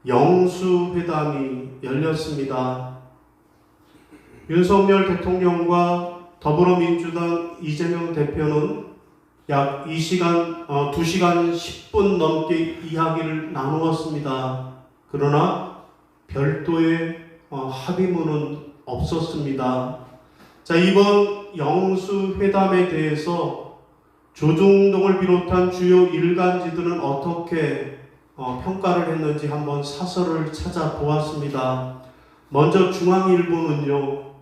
영수회담이 열렸습니다. 윤석열 대통령과 더불어민주당 이재명 대표는 약 2시간 10분 넘게 이야기를 나누었습니다. 그러나 별도의 합의문은 없었습니다. 자, 이번 영수회담에 대해서 조중동을 비롯한 주요 일간지들은 어떻게 평가를 했는지 한번 사설을 찾아보았습니다. 먼저 중앙일보는요,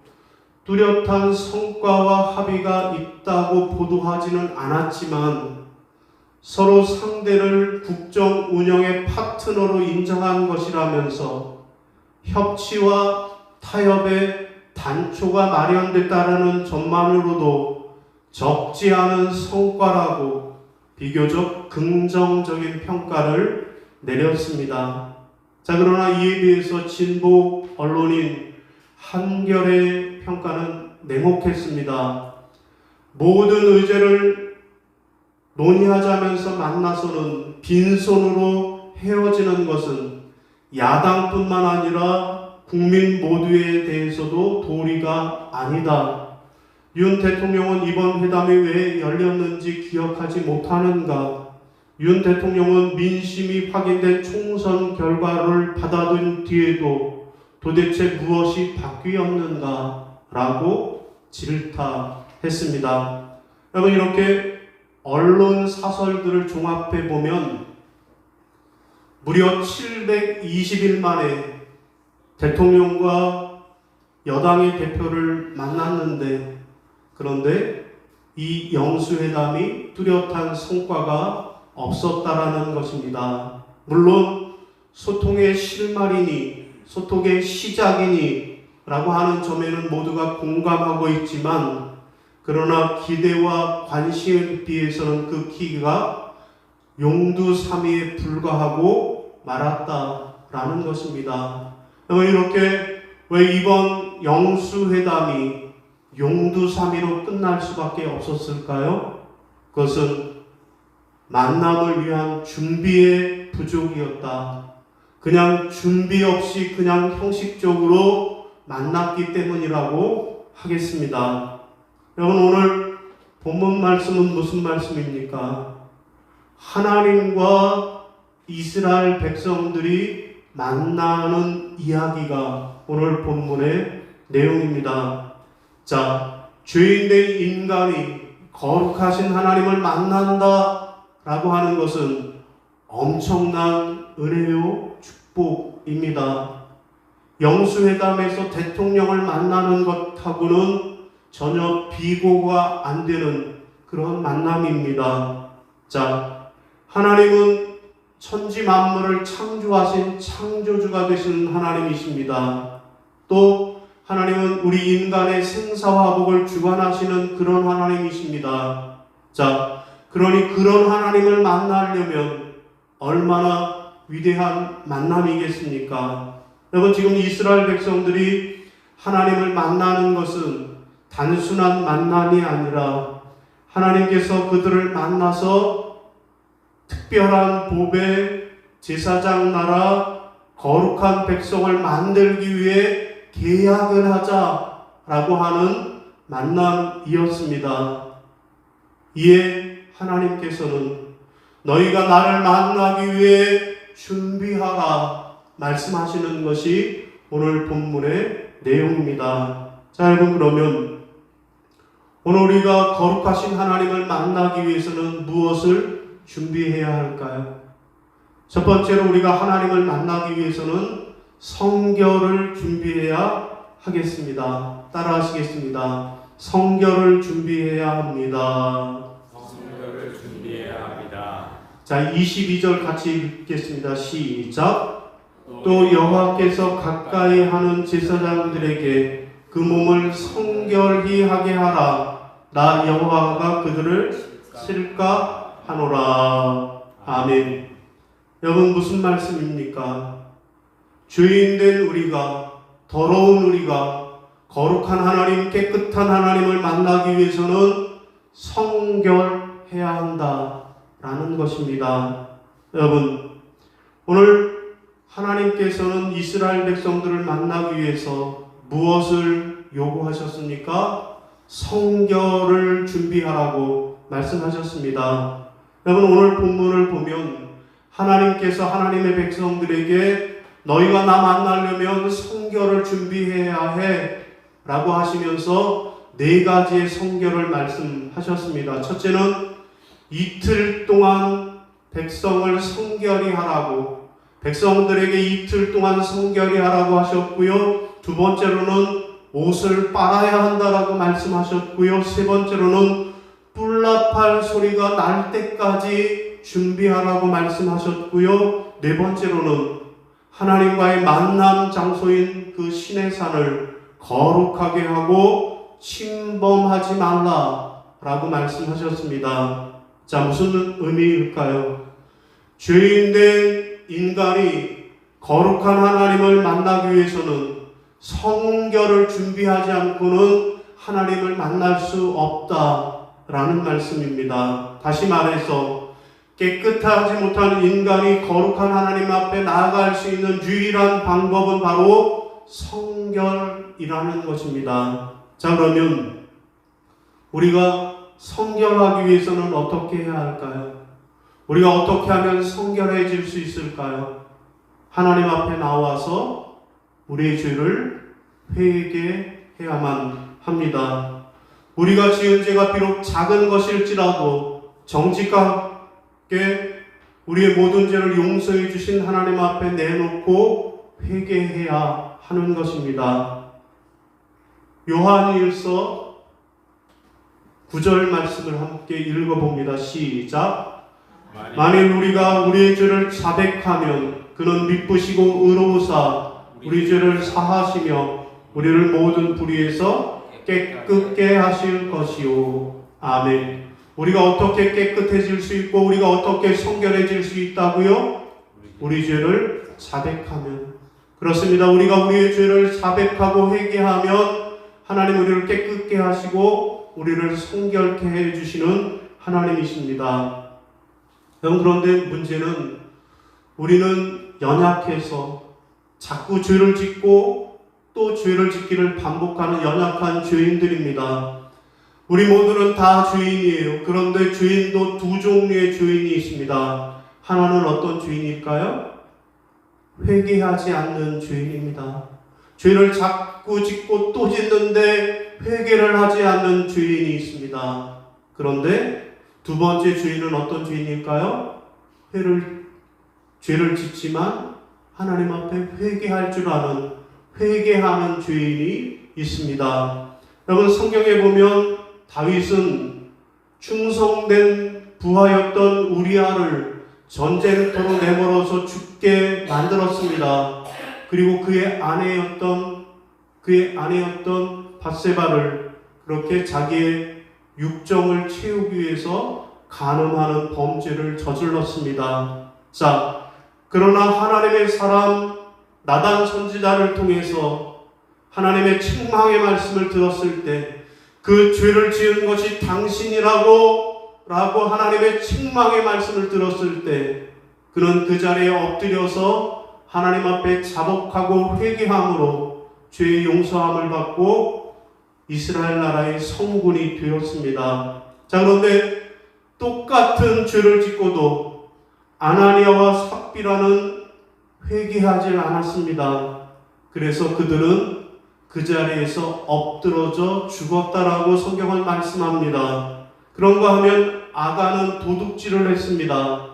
뚜렷한 성과와 합의가 있다고 보도하지는 않았지만 서로 상대를 국정 운영의 파트너로 인정한 것이라면서 협치와 타협의 단초가 마련됐다는 점만으로도 적지 않은 성과라고 비교적 긍정적인 평가를 내렸습니다. 자, 그러나 이에 비해서 진보 언론인 한겨레의 평가는 냉혹했습니다. 모든 의제를 논의하자면서 만나서는 빈손으로 헤어지는 것은 야당뿐만 아니라 국민 모두에 대해서도 도리가 아니다. 윤 대통령은 이번 회담이 왜 열렸는지 기억하지 못하는가? 윤 대통령은 민심이 확인된 총선 결과를 받아든 뒤에도 도대체 무엇이 바뀌었는가? 라고 질타했습니다. 여러분, 이렇게 언론 사설들을 종합해 보면 무려 720일 만에 대통령과 여당의 대표를 만났는데, 그런데 이 영수회담이 뚜렷한 성과가 없었다라는 것입니다. 물론 소통의 실마리니 소통의 시작이니 라고 하는 점에는 모두가 공감하고 있지만, 그러나 기대와 관심에 비해서는 그 키가 용두사미에 불과하고 말았다라는 것입니다. 이렇게 왜 이번 영수회담이 용두사미로 끝날 수밖에 없었을까요? 그것은 만남을 위한 준비의 부족이었다. 그냥 준비 없이 그냥 형식적으로 만났기 때문이라고 하겠습니다. 여러분, 오늘 본문 말씀은 무슨 말씀입니까? 하나님과 이스라엘 백성들이 만나는 이야기가 오늘 본문의 내용입니다. 자, 죄인된 인간이 거룩하신 하나님을 만난다 라고 하는 것은 엄청난 은혜요 축복입니다. 영수회담에서 대통령을 만나는 것하고는 전혀 비교가 안 되는 그런 만남입니다. 자, 하나님은 천지 만물을 창조하신 창조주가 되신 하나님이십니다. 또 하나님은 우리 인간의 생사화복을 주관하시는 그런 하나님이십니다. 자, 그러니 그런 하나님을 만나려면 얼마나 위대한 만남이겠습니까? 여러분, 지금 이스라엘 백성들이 하나님을 만나는 것은 단순한 만남이 아니라 하나님께서 그들을 만나서 특별한 복의 제사장 나라 거룩한 백성을 만들기 위해 계약을 하자라고 하는 만남이었습니다. 이에 하나님께서는 너희가 나를 만나기 위해 준비하라 말씀하시는 것이 오늘 본문의 내용입니다. 자, 여러분, 그러면 오늘 우리가 거룩하신 하나님을 만나기 위해서는 무엇을 준비해야 할까요? 첫 번째로 우리가 하나님을 만나기 위해서는 성결을 준비해야 하겠습니다. 따라 하시겠습니다. 성결을 준비해야 합니다. 성결을 준비해야 합니다. 자, 22절 같이 읽겠습니다. 시작. 또 여호와께서 가까이 하는 제사장들에게 그 몸을 성결히 하게 하라. 나 여호와가 그들을 쓸까 하노라. 아멘. 여러분, 무슨 말씀입니까? 죄인된 우리가, 더러운 우리가 거룩한 하나님, 깨끗한 하나님을 만나기 위해서는 성결해야 한다라는 것입니다. 여러분, 오늘 하나님께서는 이스라엘 백성들을 만나기 위해서 무엇을 요구하셨습니까? 성결을 준비하라고 말씀하셨습니다. 여러분, 오늘 본문을 보면 하나님께서 하나님의 백성들에게 너희가 나 만나려면 성결을 준비해야 해 라고 하시면서 4가지의 성결을 말씀하셨습니다. 첫째는 이틀 동안 백성을 성결히 하라고, 백성들에게 이틀 동안 성결히 하라고 하셨고요. 두 번째로는 옷을 빨아야 한다라고 말씀하셨고요. 세 번째로는 뿔나팔 소리가 날 때까지 준비하라고 말씀하셨고요. 네 번째로는 하나님과의 만남 장소인 그 신의 산을 거룩하게 하고 침범하지 말라라고 말씀하셨습니다. 자, 무슨 의미일까요? 죄인된 인간이 거룩한 하나님을 만나기 위해서는 성결을 준비하지 않고는 하나님을 만날 수 없다라는 말씀입니다. 다시 말해서 깨끗하지 못한 인간이 거룩한 하나님 앞에 나아갈 수 있는 유일한 방법은 바로 성결이라는 것입니다. 자, 그러면 우리가 성결하기 위해서는 어떻게 해야 할까요? 우리가 어떻게 하면 성결해질 수 있을까요? 하나님 앞에 나와서 우리의 죄를 회개해야만 합니다. 우리가 지은 죄가 비록 작은 것일지라도 정직하게 우리의 모든 죄를 용서해 주신 하나님 앞에 내놓고 회개해야 하는 것입니다. 요한일서 9절 말씀을 함께 읽어봅니다. 시작. 만일 우리가 우리의 죄를 자백하면 그는 미쁘시고 의로우사 우리 죄를 사하시며 우리를 모든 불의에서 깨끗게 하실 것이요. 아멘. 우리가 어떻게 깨끗해질 수 있고 우리가 어떻게 성결해질 수 있다고요? 우리 죄를 자백하면. 그렇습니다. 우리가 우리의 죄를 자백하고 회개하면 하나님 우리를 깨끗게 하시고 우리를 성결케 해주시는 하나님이십니다. 그런데 문제는 우리는 연약해서 자꾸 죄를 짓고 또 죄를 짓기를 반복하는 연약한 죄인들입니다. 우리 모두는 다 죄인이에요. 그런데 죄인도 두 종류의 죄인이 있습니다. 하나는 어떤 죄인일까요? 회개하지 않는 죄인입니다. 죄를 자꾸 짓고 또 짓는데 회개를 하지 않는 죄인이 있습니다. 그런데 두 번째 죄인은 어떤 죄인일까요? 죄를 짓지만 하나님 앞에 회개할 줄 아는 회개하는 죄인이 있습니다. 여러분, 성경에 보면 다윗은 충성된 부하였던 우리아를 전쟁터로 내몰아서 죽게 만들었습니다. 그리고 그의 아내였던 밧세바를 그렇게 자기의 육정을 채우기 위해서 간음하는 범죄를 저질렀습니다. 자, 그러나 하나님의 사람 나단 선지자를 통해서 하나님의 책망의 말씀을 들었을 때 그 죄를 지은 것이 당신이라고 하나님의 책망의 말씀을 들었을 때 그는 그 자리에 엎드려서 하나님 앞에 자복하고 회개함으로 죄의 용서함을 받고 이스라엘 나라의 성군이 되었습니다. 자, 그런데 똑같은 죄를 짓고도 아나니아와 삽비라는 회개하지 않았습니다. 그래서 그들은 그 자리에서 엎드러져 죽었다라고 성경은 말씀합니다. 그런가 하면 아가는 도둑질을 했습니다.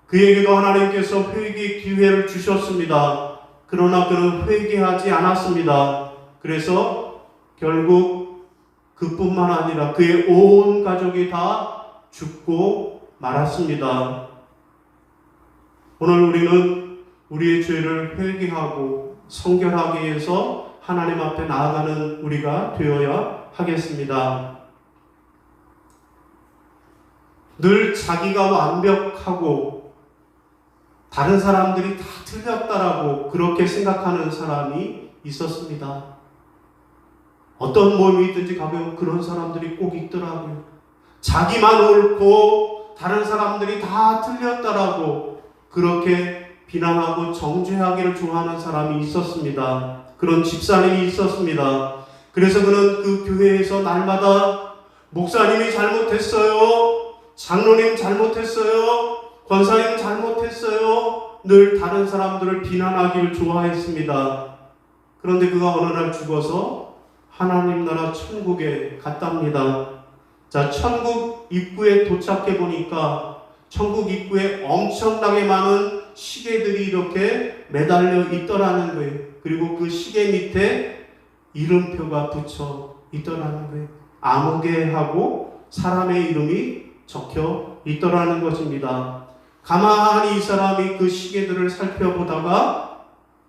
그에게도 하나님께서 회개 기회를 주셨습니다. 그러나 그는 회개하지 않았습니다. 그래서 결국 그뿐만 아니라 그의 온 가족이 다 죽고 말았습니다. 오늘 우리는 우리의 죄를 회개하고 성결하기 위해서 하나님 앞에 나아가는 우리가 되어야 하겠습니다. 늘 자기가 완벽하고 다른 사람들이 다 틀렸다라고 그렇게 생각하는 사람이 있었습니다. 어떤 모임이 있든지 가면 그런 사람들이 꼭 있더라고요. 자기만 옳고 다른 사람들이 다 틀렸다라고 그렇게 비난하고 정죄하기를 좋아하는 사람이 있었습니다. 그런 집사님이 있었습니다. 그래서 그는 그 교회에서 날마다 목사님이 잘못했어요, 장로님 잘못했어요, 권사님 잘못했어요, 늘 다른 사람들을 비난하기를 좋아했습니다. 그런데 그가 어느 날 죽어서 하나님 나라 천국에 갔답니다. 자, 천국 입구에 도착해 보니까 천국 입구에 엄청나게 많은 시계들이 이렇게 매달려 있더라는 거예요. 그리고 그 시계 밑에 이름표가 붙여 있더라는 거예요. 아무개하고 사람의 이름이 적혀 있더라는 것입니다. 가만히 이 사람이 그 시계들을 살펴보다가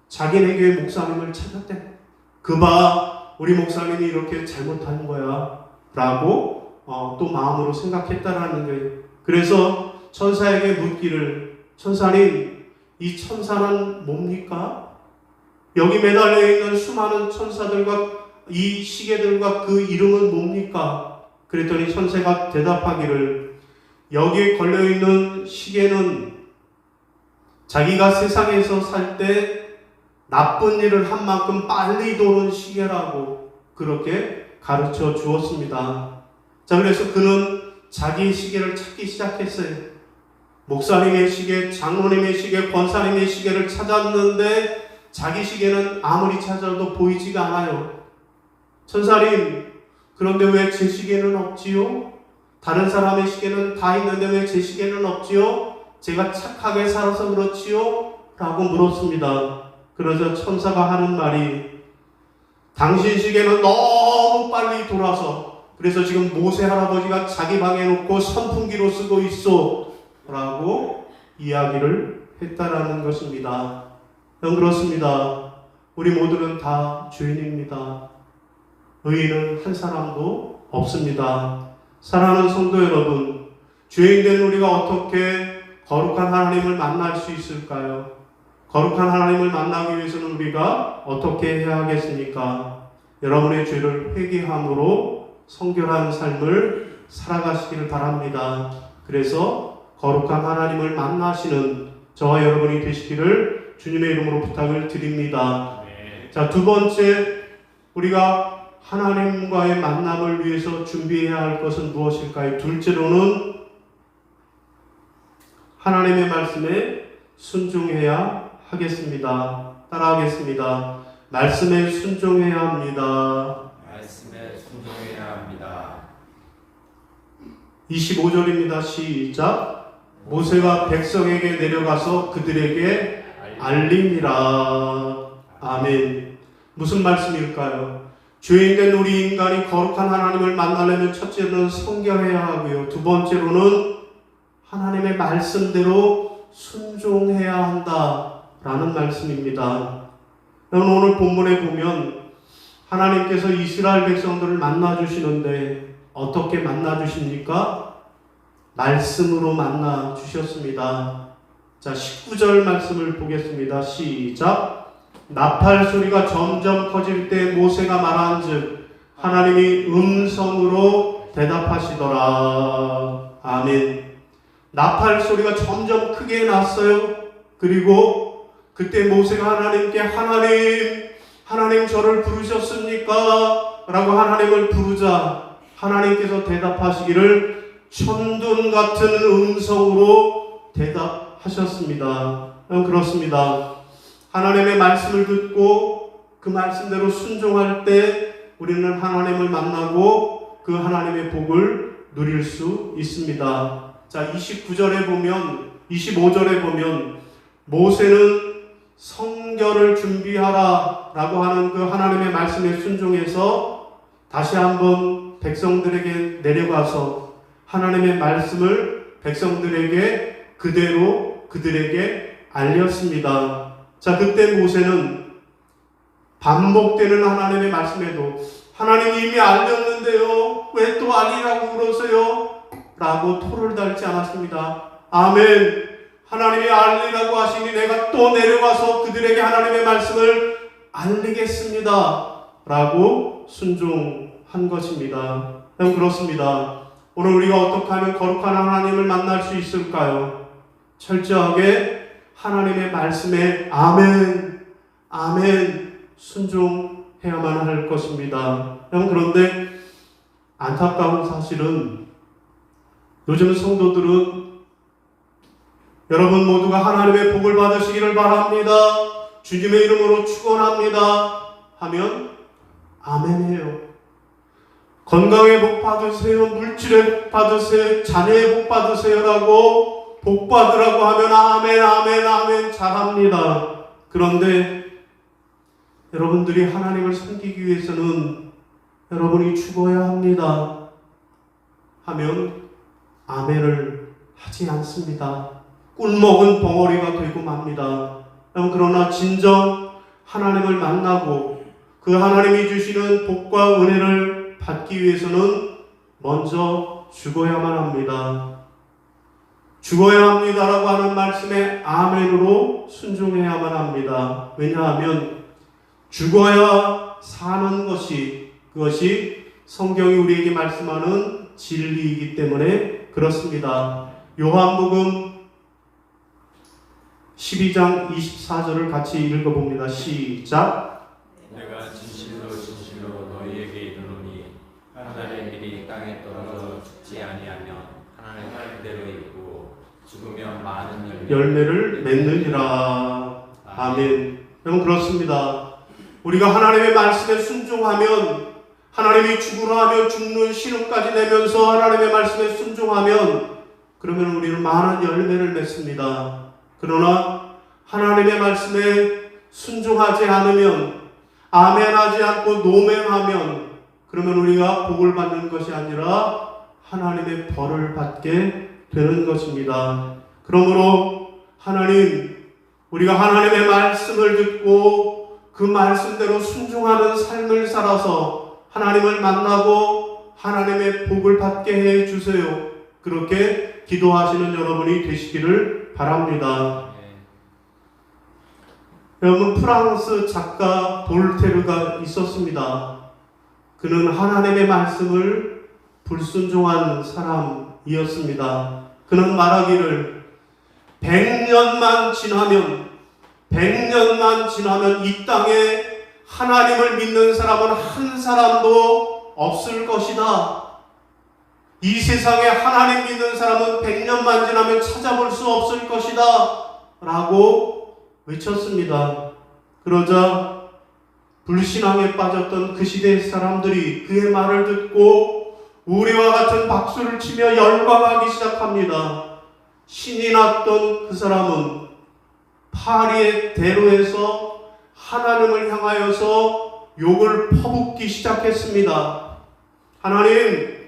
자기네 교회 목사님을 찾았대. 그봐, 우리 목사님이 이렇게 잘못한 거야 라고 또 마음으로 생각했다라는 거예요. 그래서 천사에게 묻기를, 천사님, 이 천사는 뭡니까? 여기 매달려 있는 수많은 천사들과 이 시계들과 그 이름은 뭡니까? 그랬더니 천사가 대답하기를, 여기에 걸려있는 시계는 자기가 세상에서 살 때 나쁜 일을 한 만큼 빨리 도는 시계라고 그렇게 가르쳐 주었습니다. 자, 그래서 그는 자기의 시계를 찾기 시작했어요. 목사님의 시계, 장로님의 시계, 권사님의 시계를 찾았는데 자기 시계는 아무리 찾아도 보이지가 않아요. 천사님, 그런데 왜 제 시계는 없지요? 다른 사람의 시계는 다 있는데 왜 제 시계는 없지요? 제가 착하게 살아서 그렇지요? 라고 물었습니다. 그래서 천사가 하는 말이, 당신 시계는 너무 빨리 돌아서, 그래서 지금 모세 할아버지가 자기 방에 놓고 선풍기로 쓰고 있어 라고 이야기를 했다라는 것입니다. 그렇습니다. 우리 모두는 다 죄인입니다. 의인은 한 사람도 없습니다. 사랑하는 성도 여러분, 죄인된 우리가 어떻게 거룩한 하나님을 만날 수 있을까요? 거룩한 하나님을 만나기 위해서는 우리가 어떻게 해야 하겠습니까? 여러분의 죄를 회개함으로 성결한 삶을 살아가시기를 바랍니다. 그래서 거룩한 하나님을 만나시는 저와 여러분이 되시기를 주님의 이름으로 부탁을 드립니다. 자, 두 번째, 우리가 하나님과의 만남을 위해서 준비해야 할 것은 무엇일까요? 둘째로는 하나님의 말씀에 순종해야 하겠습니다. 따라하겠습니다. 말씀에 순종해야 합니다. 말씀에 순종해야 합니다. 25절입니다. 시작. 모세가 백성에게 내려가서 그들에게 알림이라. 아멘. 무슨 말씀일까요? 죄인된 우리 인간이 거룩한 하나님을 만나려면 첫째로는 성결해야 하고요. 두 번째로는 하나님의 말씀대로 순종해야 한다라는 말씀입니다. 여러분, 오늘 본문에 보면 하나님께서 이스라엘 백성들을 만나주시는데 어떻게 만나주십니까? 말씀으로 만나주셨습니다. 자, 19절 말씀을 보겠습니다. 시작. 나팔 소리가 점점 커질 때 모세가 말한즉 하나님이 음성으로 대답하시더라. 아멘. 나팔 소리가 점점 크게 났어요. 그리고 그때 모세가 하나님께 하나님 저를 부르셨습니까? 라고 하나님을 부르자 하나님께서 대답하시기를 천둥 같은 음성으로 대답하셨습니다. 그렇습니다. 하나님의 말씀을 듣고 그 말씀대로 순종할 때 우리는 하나님을 만나고 그 하나님의 복을 누릴 수 있습니다. 자, 25절에 보면 모세는 성결을 준비하라 라고 하는 그 하나님의 말씀에 순종해서 다시 한번 백성들에게 내려가서 하나님의 말씀을 백성들에게 그대로 그들에게 알렸습니다. 자, 그때 모세는 반복되는 하나님의 말씀에도 하나님이 이미 알렸는데요, 왜 또 알리라고 그러세요? 라고 토를 달지 않았습니다. 아멘. 하나님이 알리라고 하시니 내가 또 내려가서 그들에게 하나님의 말씀을 알리겠습니다 라고 순종한 것입니다. 그렇습니다. 오늘 우리가 어떻게 하면 거룩한 하나님을 만날 수 있을까요? 철저하게 하나님의 말씀에 아멘, 아멘 순종해야만 할 것입니다. 그런데 안타까운 사실은 요즘 성도들은 여러분 모두가 하나님의 복을 받으시기를 바랍니다. 주님의 이름으로 축원합니다. 하면 아멘이에요. 건강의 복 받으세요. 물질의 복 받으세요. 자녀의 복 받으세요라고 복 받으라고 하면 아멘, 아멘, 아멘 잘합니다. 그런데 여러분들이 하나님을 섬기기 위해서는 여러분이 죽어야 합니다. 하면 아멘을 하지 않습니다. 꿀먹은 벙어리가 되고 맙니다. 그러나 진정 하나님을 만나고 그 하나님이 주시는 복과 은혜를 받기 위해서는 먼저 죽어야만 합니다. 죽어야 합니다라고 하는 말씀에 아멘으로 순종해야만 합니다. 왜냐하면 죽어야 사는 것이 그것이 성경이 우리에게 말씀하는 진리이기 때문에 그렇습니다. 요한복음 12장 24절을 같이 읽어봅니다. 시작. 내가 진실로 너희에게 이르노니 하늘의 길이 땅에 떨어져 죽지 아니하면 하나님 말대로 있고 죽으면 많은 열매를 맺느니라. 아멘. 여러분 그렇습니다. 우리가 하나님의 말씀에 순종하면 하나님이 죽으라 하면 죽는 신음까지 내면서 하나님의 말씀에 순종하면 그러면 우리는 많은 열매를 맺습니다. 그러나 하나님의 말씀에 순종하지 않으면 아멘하지 않고 노멘하면 그러면 우리가 복을 받는 것이 아니라 하나님의 벌을 받게 되는 것입니다. 그러므로 우리가 하나님의 말씀을 듣고 그 말씀대로 순종하는 삶을 살아서 하나님을 만나고 하나님의 복을 받게 해 주세요. 그렇게 기도하시는 여러분이 되시기를 바랍니다. 여러분 프랑스 작가 볼테르가 있었습니다. 그는 하나님의 말씀을 불순종한 사람이었습니다. 그는 말하기를 100년만 지나면 이 땅에 하나님을 믿는 사람은 한 사람도 없을 것이다. 이 세상에 하나님 믿는 사람은 100년만 지나면 찾아볼 수 없을 것이다. 라고 외쳤습니다. 그러자 불신앙에 빠졌던 그 시대의 사람들이 그의 말을 듣고 우리와 같은 박수를 치며 열광하기 시작합니다. 신이 났던 그 사람은 파리의 대로에서 하나님을 향하여서 욕을 퍼붓기 시작했습니다. 하나님이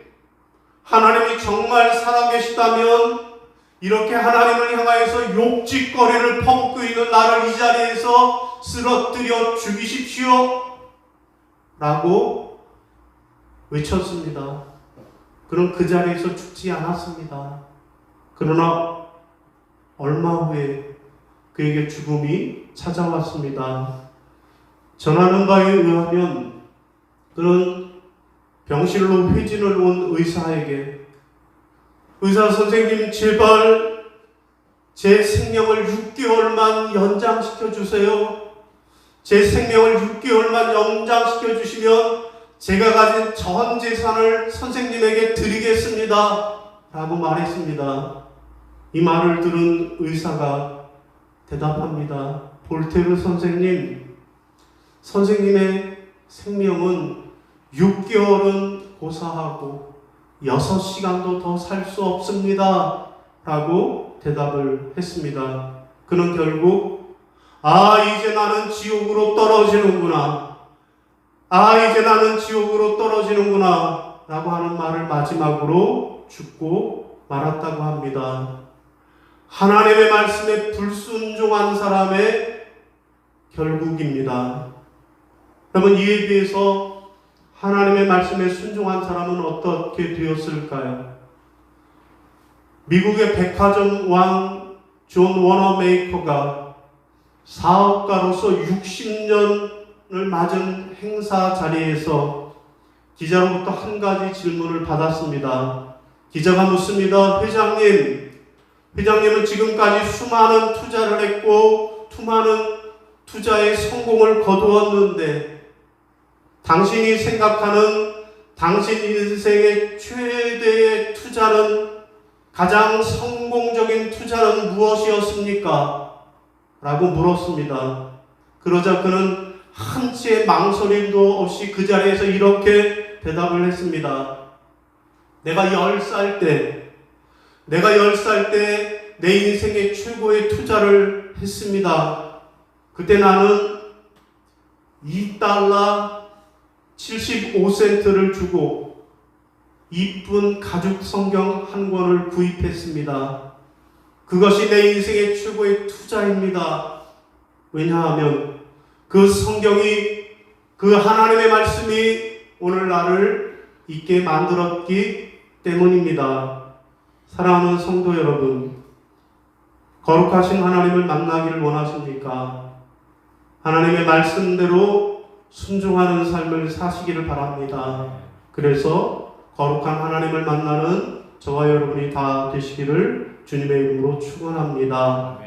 정말 살아계시다면 이렇게 하나님을 향하여서 욕짓거리를 퍼붓고 있는 나를 이 자리에서 쓰러뜨려 죽이십시오 라고 외쳤습니다. 그는 그 자리에서 죽지 않았습니다. 그러나 얼마 후에 그에게 죽음이 찾아왔습니다. 전하는 바에 의하면 그는 병실로 회진을 온 의사에게 의사 선생님 제발 제 생명을 6개월만 연장시켜 주세요. 제 생명을 6개월만 연장시켜 주시면 제가 가진 전 재산을 선생님에게 드리겠습니다. 라고 말했습니다. 이 말을 들은 의사가 대답합니다. 볼테르 선생님의 생명은 6개월은 고사하고 6시간도 더 살 수 없습니다. 라고 대답을 했습니다. 그는 결국 이제 나는 지옥으로 떨어지는구나. 이제 나는 지옥으로 떨어지는구나. 라고 하는 말을 마지막으로 죽고 말았다고 합니다. 하나님의 말씀에 불순종한 사람의 결국입니다. 여러분 이에 비해서 하나님의 말씀에 순종한 사람은 어떻게 되었을까요? 미국의 백화점 왕 존 워너메이커가 사업가로서 60년을 맞은 행사 자리에서 기자로부터 한 가지 질문을 받았습니다. 기자가 묻습니다. 회장님, 회장님은 지금까지 수많은 투자를 했고 수많은 투자의 성공을 거두었는데 당신이 생각하는 당신 인생의 최대의 투자는 가장 성공적인 투자는 무엇이었습니까? 라고 물었습니다. 그러자 그는 한치의 망설임도 없이 그 자리에서 이렇게 대답을 했습니다. 내가 10살 때 내 인생의 최고의 투자를 했습니다. 그때 나는 $2 75센트를 주고 이쁜 가죽 성경 한 권을 구입했습니다. 그것이 내 인생의 최고의 투자입니다. 왜냐하면 그 성경이, 그 하나님의 말씀이 오늘 나를 있게 만들었기 때문입니다. 사랑하는 성도 여러분, 거룩하신 하나님을 만나기를 원하십니까? 하나님의 말씀대로 순종하는 삶을 사시기를 바랍니다. 그래서 거룩한 하나님을 만나는 저와 여러분이 다 되시기를 주님의 이름으로 축원합니다.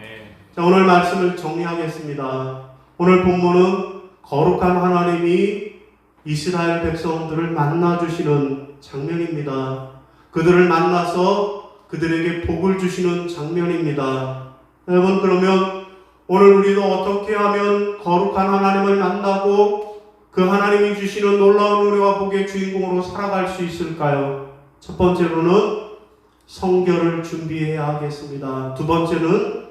자, 오늘 말씀을 정리하겠습니다. 오늘 본문은 거룩한 하나님이 이스라엘 백성들을 만나주시는 장면입니다. 그들을 만나서 그들에게 복을 주시는 장면입니다. 여러분, 그러면 오늘 우리도 어떻게 하면 거룩한 하나님을 만나고 그 하나님이 주시는 놀라운 은혜와 복의 주인공으로 살아갈 수 있을까요? 첫 번째로는 성결을 준비해야 하겠습니다. 두 번째는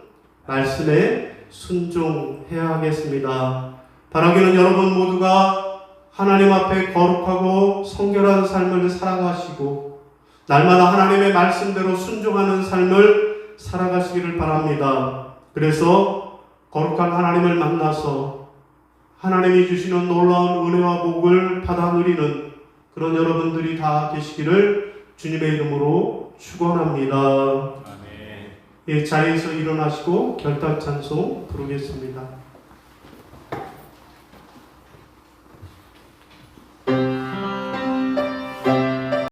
말씀에 순종해야 하겠습니다. 바라기는 여러분 모두가 하나님 앞에 거룩하고 성결한 삶을 살아가시고 날마다 하나님의 말씀대로 순종하는 삶을 살아가시기를 바랍니다. 그래서 거룩한 하나님을 만나서 하나님이 주시는 놀라운 은혜와 복을 받아 누리는 그런 여러분들이 다 되시기를 주님의 이름으로 축원합니다. 예, 자리에서 일어나시고 결단 찬송 부르겠습니다.